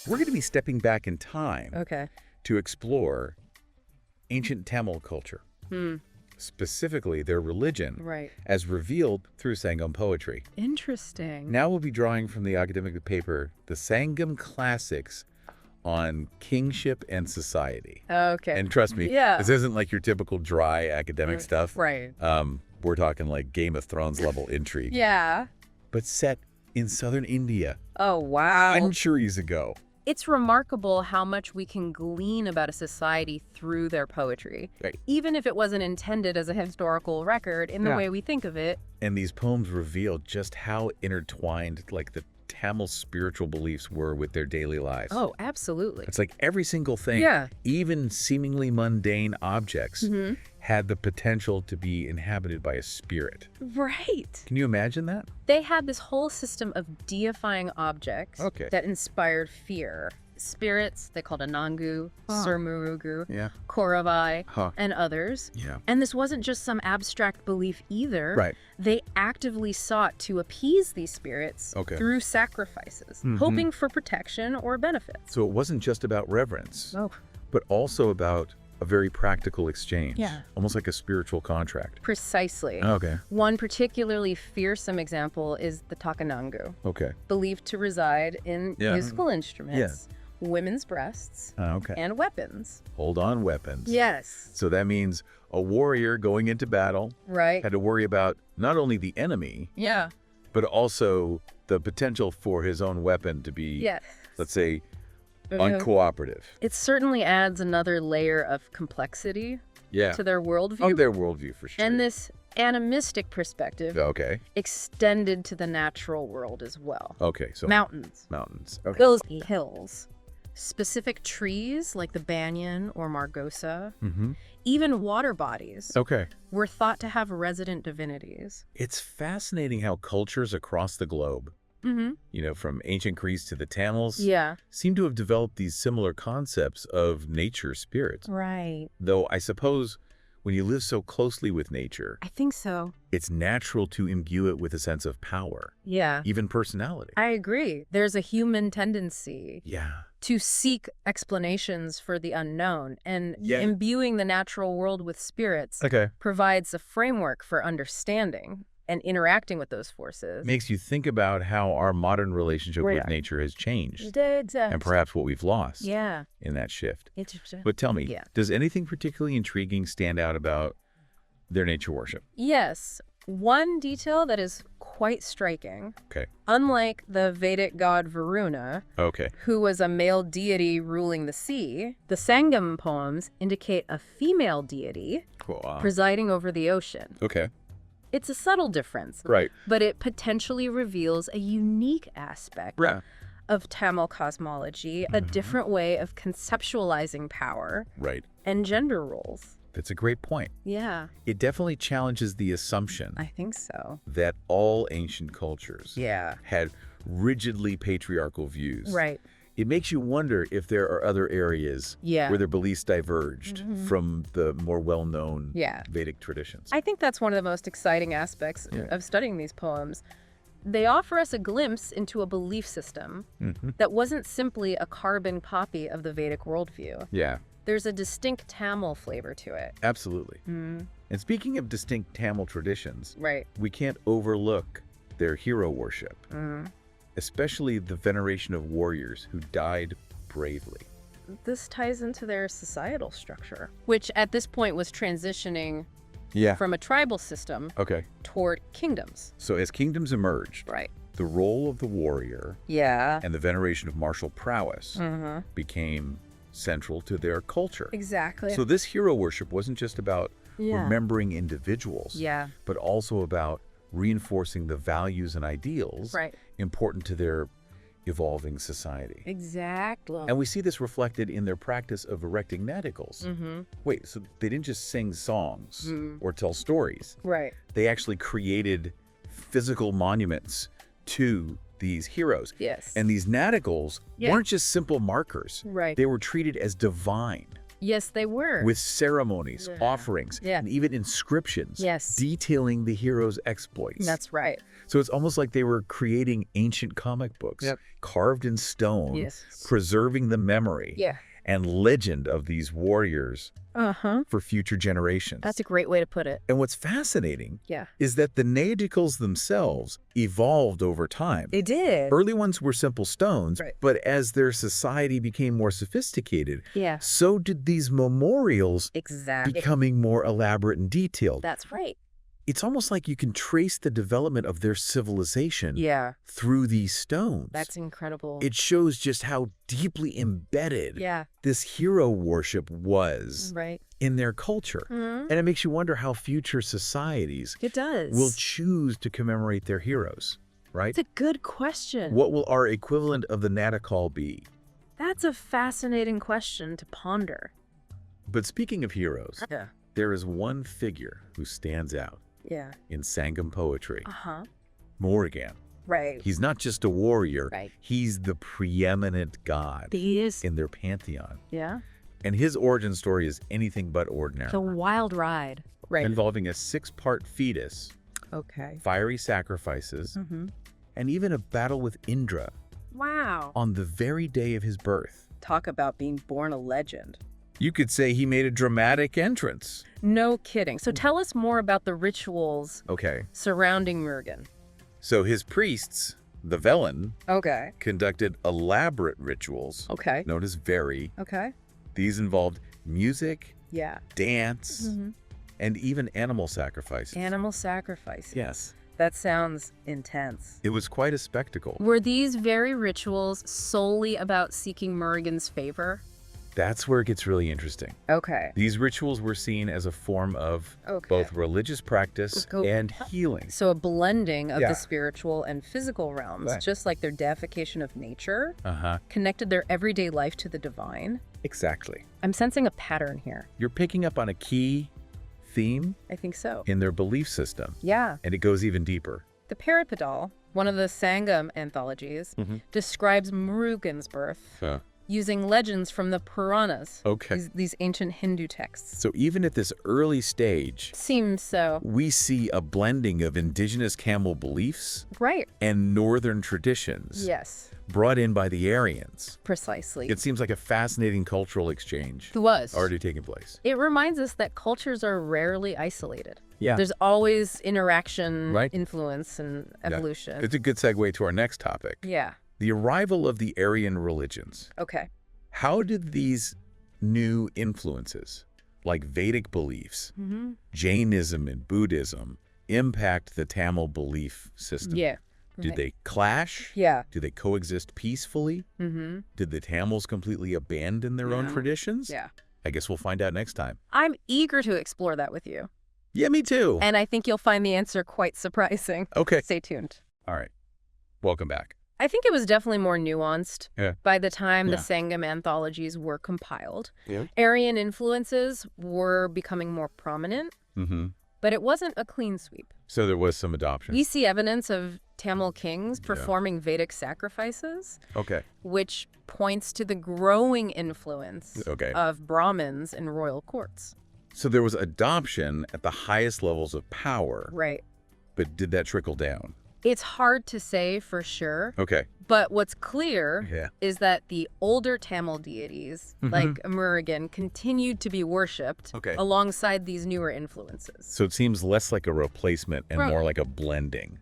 We're going to be stepping back in time to explore ancient Tamil culture, specifically their religion, as revealed through Sangam poetry. Interesting. Now we'll be drawing from the academic paper, The Sangam Classics on Kingship and Society. Okay. And trust me, this isn't like your typical dry academic stuff. Right. We're talking like Game of Thrones level intrigue. Yeah. But set in southern India. Oh, wow. Centuries ago. It's remarkable how much we can glean about a society through their poetry, even if it wasn't intended as a historical record in the way we think of it. And these poems reveal just how intertwined like the Tamil spiritual beliefs were with their daily lives. Oh, absolutely. It's like every single thing, even seemingly mundane objects, had the potential to be inhabited by a spirit. Right. Can you imagine that? They had this whole system of deifying objects that inspired fear. Spirits, they called Anangu, Sir Murugan, Kotravai, and others. And this wasn't just some abstract belief either. They actively sought to appease these spirits through sacrifices, hoping for protection or benefits. So it wasn't just about reverence, but also about a very practical exchange. Almost like a spiritual contract. Precisely. One particularly fearsome example is the Anangu, believed to reside in musical instruments, women's breasts, and weapons. Hold on, weapons. Yes. So that means a warrior going into battle had to worry about not only the enemy, but also the potential for his own weapon to be, let's say, uncooperative. It certainly adds another layer of complexity to their worldview. Their worldview, for sure. And this animistic perspective extended to the natural world as well. So mountains. Those hills. Specific trees like the banyan or margosa. Even water bodies were thought to have resident divinities. It's fascinating how cultures across the globe, you know, from ancient Greece to the Tamils, seem to have developed these similar concepts of nature spirits. Right. Though I suppose when you live so closely with nature, I think so. It's natural to imbue it with a sense of power. Even personality. I agree. There's a human tendency to seek explanations for the unknown, and imbuing the natural world with spirits provides a framework for understanding and interacting with those forces. Makes you think about how our modern relationship with nature has changed and perhaps what we've lost in that shift. But tell me, does anything particularly intriguing stand out about their nature worship? Yes. One detail that is quite striking, unlike the Vedic god Varuna, who was a male deity ruling the sea, the Sangam poems indicate a female deity presiding over the ocean. It's a subtle difference, but it potentially reveals a unique aspect of Tamil cosmology, a different way of conceptualizing power and gender roles. That's a great point. It definitely challenges the assumption, I think so, that all ancient cultures had rigidly patriarchal views. It makes you wonder if there are other areas where their beliefs diverged from the more well-known Vedic traditions. I think that's one of the most exciting aspects of studying these poems. They offer us a glimpse into a belief system that wasn't simply a carbon copy of the Vedic worldview. There's a distinct Tamil flavor to it. Absolutely. And speaking of distinct Tamil traditions, we can't overlook their hero worship. Especially the veneration of warriors who died bravely. This ties into their societal structure, which at this point was transitioning from a tribal system toward kingdoms. So as kingdoms emerged, the role of the warrior and the veneration of martial prowess became central to their culture. So this hero worship wasn't just about remembering individuals, but also about reinforcing the values and ideals important to their evolving society. And we see this reflected in their practice of erecting nadicals. Wait, so they didn't just sing songs or tell stories. They actually created physical monuments to these heroes. And these nadicals weren't just simple markers. They were treated as divine. Yes, they were. With ceremonies, offerings, and even inscriptions detailing the hero's exploits. That's right. So it's almost like they were creating ancient comic books, carved in stone, preserving the memory and legend of these warriors for future generations. That's a great way to put it. And what's fascinating is that the Neanderthals themselves evolved over time. They did. Early ones were simple stones, but as their society became more sophisticated, so did these memorials becoming more elaborate and detailed. That's right. It's almost like you can trace the development of their civilization through these stones. That's incredible. It shows just how deeply embedded this hero worship was in their culture. And it makes you wonder how future societies will choose to commemorate their heroes, right? That's a good question. What will our equivalent of the Natakal be? That's a fascinating question to ponder. But speaking of heroes, there is one figure who stands out. In Sangam poetry. Murugan. Right. He's not just a warrior. He's the preeminent god in their pantheon. And his origin story is anything but ordinary. It's a wild ride. Involving a 6-part fetus, fiery sacrifices, and even a battle with Indra. Wow. On the very day of his birth. Talk about being born a legend. You could say he made a dramatic entrance. No kidding. So tell us more about the rituals surrounding Murugan. So his priests, the Velen, conducted elaborate rituals known as Veri. These involved music, dance, and even animal sacrifices. Animal sacrifices. Yes. That sounds intense. It was quite a spectacle. Were these very rituals solely about seeking Murugan's favor? That's where it gets really interesting. These rituals were seen as a form of both religious practice and healing. So a blending of the spiritual and physical realms, just like their deification of nature, connected their everyday life to the divine. Exactly. I'm sensing a pattern here. You're picking up on a key theme. I think so. In their belief system. Yeah. And it goes even deeper. The Peripadal, one of the Sangam anthologies, describes Murugan's birth. Using legends from the Puranas, these ancient Hindu texts. So even at this early stage, seems so, we see a blending of indigenous camel beliefs and northern traditions brought in by the Aryans. Precisely. It seems like a fascinating cultural exchange already taking place. It reminds us that cultures are rarely isolated. There's always interaction, influence, and evolution. It's a good segue to our next topic. The arrival of the Aryan religions. How did these new influences, like Vedic beliefs, Jainism and Buddhism, impact the Tamil belief system? Did they clash? Did they coexist peacefully? Did the Tamils completely abandon their own traditions? I guess we'll find out next time. I'm eager to explore that with you. Yeah, me too. And I think you'll find the answer quite surprising. Stay tuned. All right. Welcome back. I think it was definitely more nuanced by the time the Sangam anthologies were compiled. Aryan influences were becoming more prominent, but it wasn't a clean sweep. So there was some adoption. We see evidence of Tamil kings performing Vedic sacrifices, which points to the growing influence of Brahmins in royal courts. So there was adoption at the highest levels of power. But did that trickle down? It's hard to say for sure. But what's clear is that the older Tamil deities, like Murugan, continued to be worshipped alongside these newer influences. So it seems less like a replacement and more like a blending.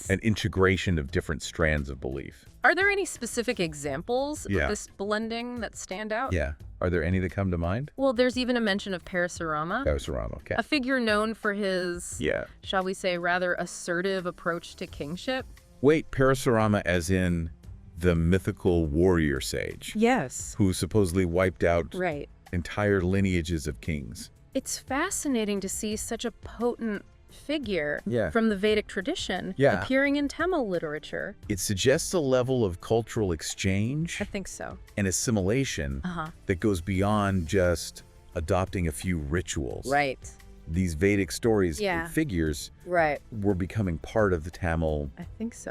An integration of different strands of belief. Are there any specific examples of this blending that stand out? Are there any that come to mind? Well, there's even a mention of Parasurama. A figure known for his, shall we say, rather assertive approach to kingship. Wait, Parasurama as in the mythical warrior sage? Who supposedly wiped out entire lineages of kings. It's fascinating to see such a potent figure from the Vedic tradition appearing in Tamil literature. It suggests a level of cultural exchange. I think so. And assimilation that goes beyond just adopting a few rituals. These Vedic stories and figures were becoming part of the Tamil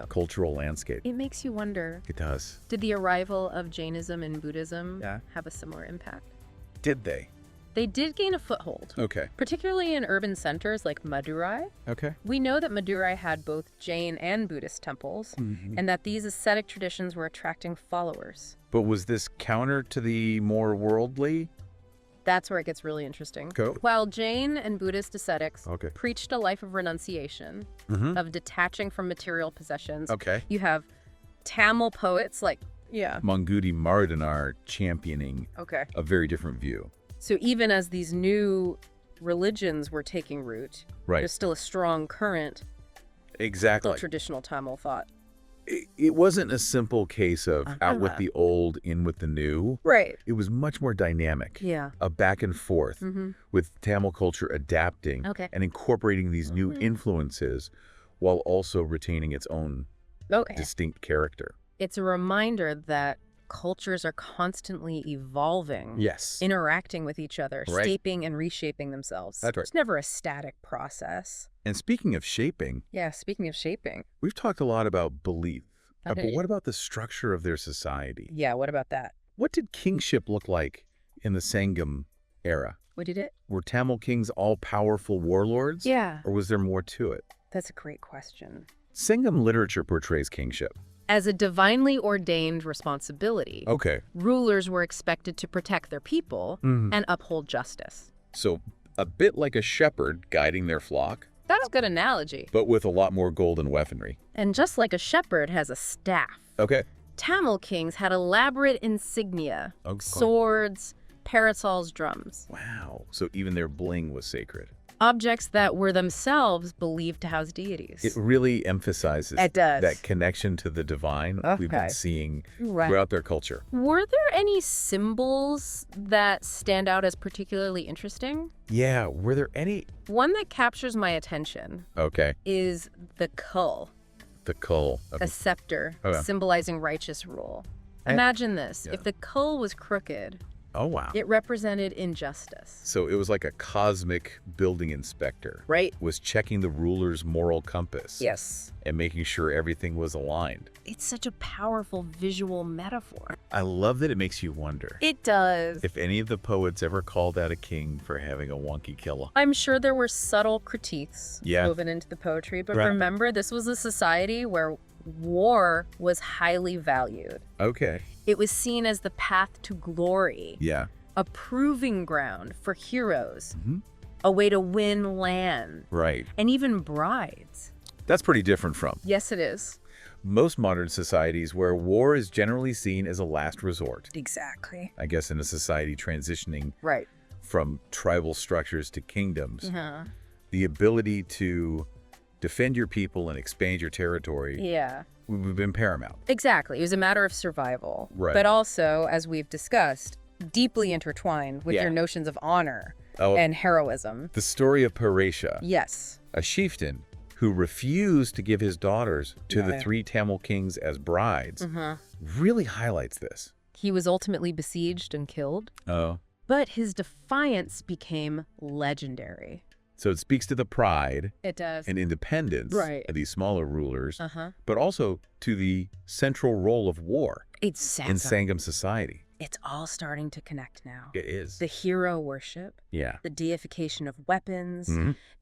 cultural landscape. It makes you wonder. It does. Did the arrival of Jainism and Buddhism have a similar impact? Did they? they did gain a foothold. Okay. Particularly in urban centers like Madurai. Okay. We know that Madurai had both Jain and Buddhist temples, and that these ascetic traditions were attracting followers. But was this counter to the more worldly? That's where it gets really interesting. Go. While Jain and Buddhist ascetics preached a life of renunciation, of detaching from material possessions, you have Tamil poets like Mangudi Mardanar championing a very different view. So even as these new religions were taking root, there's still a strong current of traditional Tamil thought. It wasn't a simple case of out with the old, in with the new. Right. It was much more dynamic. Yeah. A back and forth with Tamil culture adapting and incorporating these new influences while also retaining its own distinct character. It's a reminder that cultures are constantly evolving, interacting with each other, shaping and reshaping themselves. That's right. It's never a static process. And speaking of shaping, we've talked a lot about belief, but what about the structure of their society? Yeah, what about that? What did kingship look like in the Sangam era? What did it? Were Tamil kings all-powerful warlords? Yeah. Or was there more to it? That's a great question. Sangam literature portrays kingship as a divinely ordained responsibility. Rulers were expected to protect their people and uphold justice. So a bit like a shepherd guiding their flock. That's a good analogy. But with a lot more gold and weaponry. And just like a shepherd has a staff. Tamil kings had elaborate insignia, swords, parasols, drums. Wow. So even their bling was sacred. Objects that were themselves believed to house deities. It really emphasizes that connection to the divine we've been seeing throughout their culture. Were there any symbols that stand out as particularly interesting? Yeah, were there any? One that captures my attention is the kull. The kull. A scepter symbolizing righteous rule. Imagine this. If the kull was crooked, it represented injustice. So it was like a cosmic building inspector. Was checking the ruler's moral compass. And making sure everything was aligned. It's such a powerful visual metaphor. I love that it makes you wonder. It does. If any of the poets ever called out a king for having a wonky kill. I'm sure there were subtle critiques woven into the poetry, but remember, this was a society where war was highly valued. It was seen as the path to glory. A proving ground for heroes. A way to win land. And even brides. That's pretty different from. Yes, it is. Most modern societies where war is generally seen as a last resort. Exactly. I guess in a society transitioning from tribal structures to kingdoms. The ability to defend your people and expand your territory would been paramount. Exactly. It was a matter of survival. But also, as we've discussed, deeply intertwined with your notions of honor and heroism. The story of Paresha. Yes. A chieftain who refused to give his daughters to the 3 Tamil kings as brides really highlights this. He was ultimately besieged and killed. But his defiance became legendary. So it speaks to the pride and independence of these smaller rulers, but also to the central role of war in Sangam society. It's all starting to connect now. It is. The hero worship, the deification of weapons,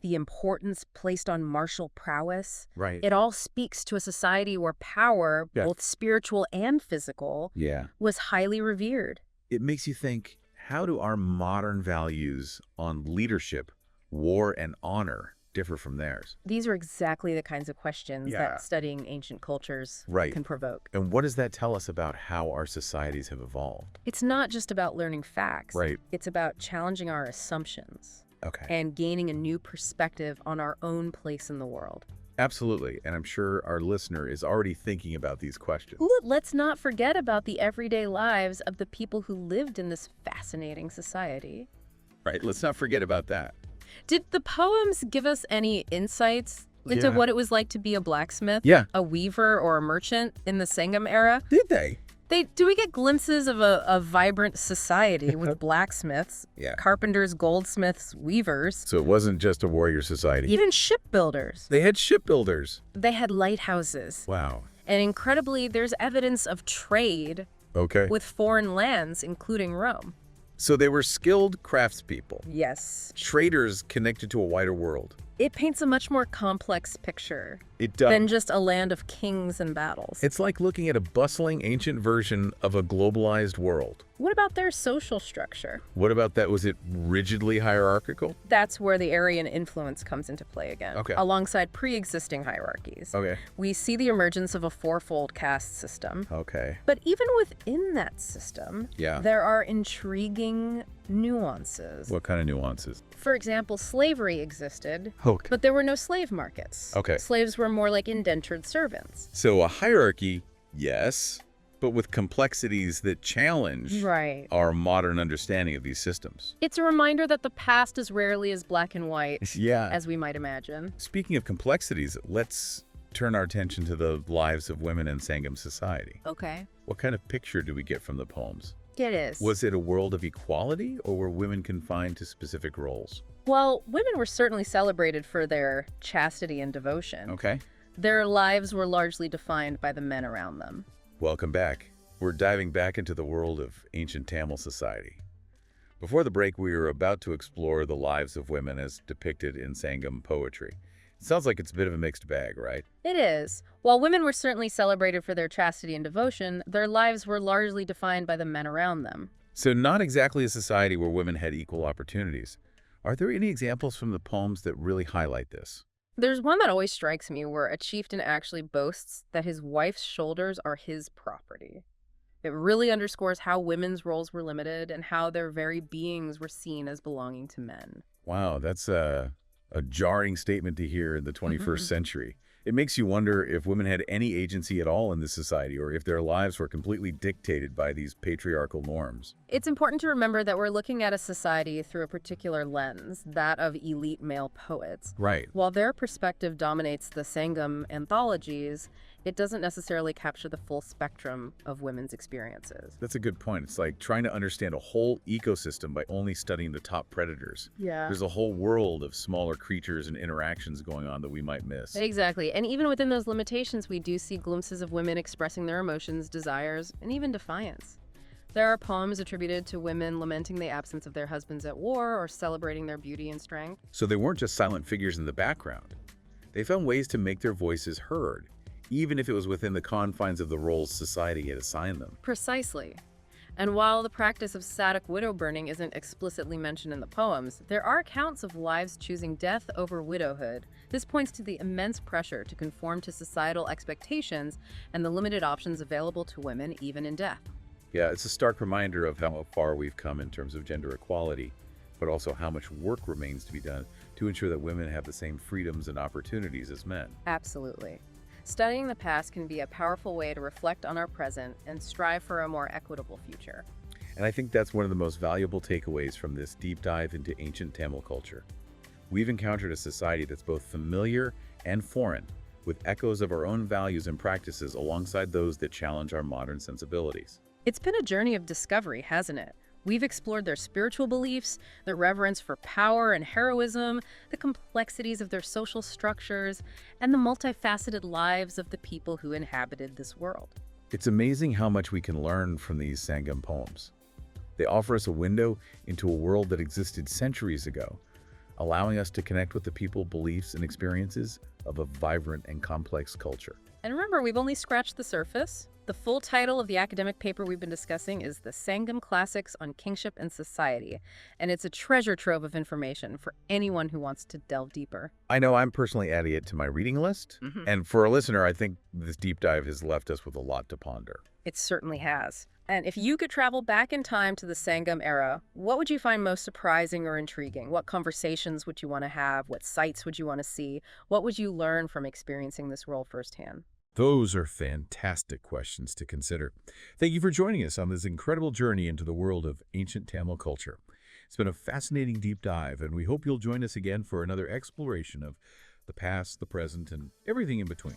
the importance placed on martial prowess. It all speaks to a society where power, both spiritual and physical, was highly revered. It makes you think, how do our modern values on leadership, war, and honor differ from theirs? These are exactly the kinds of questions that studying ancient cultures can provoke. And what does that tell us about how our societies have evolved? It's not just about learning facts. It's about challenging our assumptions and gaining a new perspective on our own place in the world. Absolutely. And I'm sure our listener is already thinking about these questions. Let's not forget about the everyday lives of the people who lived in this fascinating society. Let's not forget about that. Did the poems give us any insights into what it was like to be a blacksmith, a weaver, or a merchant in the Sangam era? Did they? Do we get glimpses of a vibrant society with blacksmiths, carpenters, goldsmiths, weavers? So it wasn't just a warrior society. Even shipbuilders. They had shipbuilders. They had lighthouses. Wow. And incredibly, there's evidence of trade with foreign lands, including Rome. So they were skilled craftspeople. Yes. Traders connected to a wider world. It paints a much more complex picture. It does. Than just a land of kings and battles. It's like looking at a bustling ancient version of a globalized world. What about their social structure? What about that? Was it rigidly hierarchical? That's where the Aryan influence comes into play again. Okay. Alongside pre-existing hierarchies. Okay. We see the emergence of a fourfold caste system. Okay. But even within that system, there are intriguing nuances. What kind of nuances? For example, slavery existed, Okay. but there were no slave markets. Okay. Slaves were more like indentured servants. So a hierarchy, yes, but with complexities that challenge our modern understanding of these systems. It's a reminder that the past is rarely as black and white Yeah. as we might imagine. Speaking of complexities, let's turn our attention to the lives of women in Sangam society. Okay. What kind of picture do we get from the poems? It is. Was it a world of equality, or were women confined to specific roles? Well, women were certainly celebrated for their chastity and devotion. Okay. Their lives were largely defined by the men around them. Welcome back. We're diving back into the world of ancient Tamil society. Before the break, we were about to explore the lives of women as depicted in Sangam poetry. It sounds like it's a bit of a mixed bag, right? It is. While women were certainly celebrated for their chastity and devotion, their lives were largely defined by the men around them. So not exactly a society where women had equal opportunities. Are there any examples from the poems that really highlight this? There's one that always strikes me where a chieftain actually boasts that his wife's shoulders are his property. It really underscores how women's roles were limited and how their very beings were seen as belonging to men. Wow, that's a jarring statement to hear in the 21st century. It makes you wonder if women had any agency at all in this society, or if their lives were completely dictated by these patriarchal norms. It's important to remember that we're looking at a society through a particular lens, that of elite male poets. Right. While their perspective dominates the Sangam anthologies, it doesn't necessarily capture the full spectrum of women's experiences. That's a good point. It's like trying to understand a whole ecosystem by only studying the top predators. Yeah. There's a whole world of smaller creatures and interactions going on that we might miss. Exactly. And even within those limitations, we do see glimpses of women expressing their emotions, desires, and even defiance. There are poems attributed to women lamenting the absence of their husbands at war or celebrating their beauty and strength. So they weren't just silent figures in the background. They found ways to make their voices heard, even if it was within the confines of the roles society had assigned them. Precisely. And while the practice of Sadic widow burning isn't explicitly mentioned in the poems, there are accounts of wives choosing death over widowhood. This points to the immense pressure to conform to societal expectations and the limited options available to women even in death. Yeah, it's a stark reminder of how far we've come in terms of gender equality, but also how much work remains to be done to ensure that women have the same freedoms and opportunities as men. Absolutely. Studying the past can be a powerful way to reflect on our present and strive for a more equitable future. And I think that's one of the most valuable takeaways from this deep dive into ancient Tamil culture. We've encountered a society that's both familiar and foreign, with echoes of our own values and practices alongside those that challenge our modern sensibilities. It's been a journey of discovery, hasn't it? We've explored their spiritual beliefs, their reverence for power and heroism, the complexities of their social structures, and the multifaceted lives of the people who inhabited this world. It's amazing how much we can learn from these Sangam poems. They offer us a window into a world that existed centuries ago, allowing us to connect with the people, beliefs, and experiences of a vibrant and complex culture. And remember, we've only scratched the surface. The full title of the academic paper we've been discussing is The Sangam Classics on Kingship and Society, and it's a treasure trove of information for anyone who wants to delve deeper. I know I'm personally adding it to my reading list, and for a listener, I think this deep dive has left us with a lot to ponder. It certainly has. And if you could travel back in time to the Sangam era, what would you find most surprising or intriguing? What conversations would you want to have? What sights would you want to see? What would you learn from experiencing this world firsthand? Those are fantastic questions to consider. Thank you for joining us on this incredible journey into the world of ancient Tamil culture. It's been a fascinating deep dive, and we hope you'll join us again for another exploration of the past, the present, and everything in between.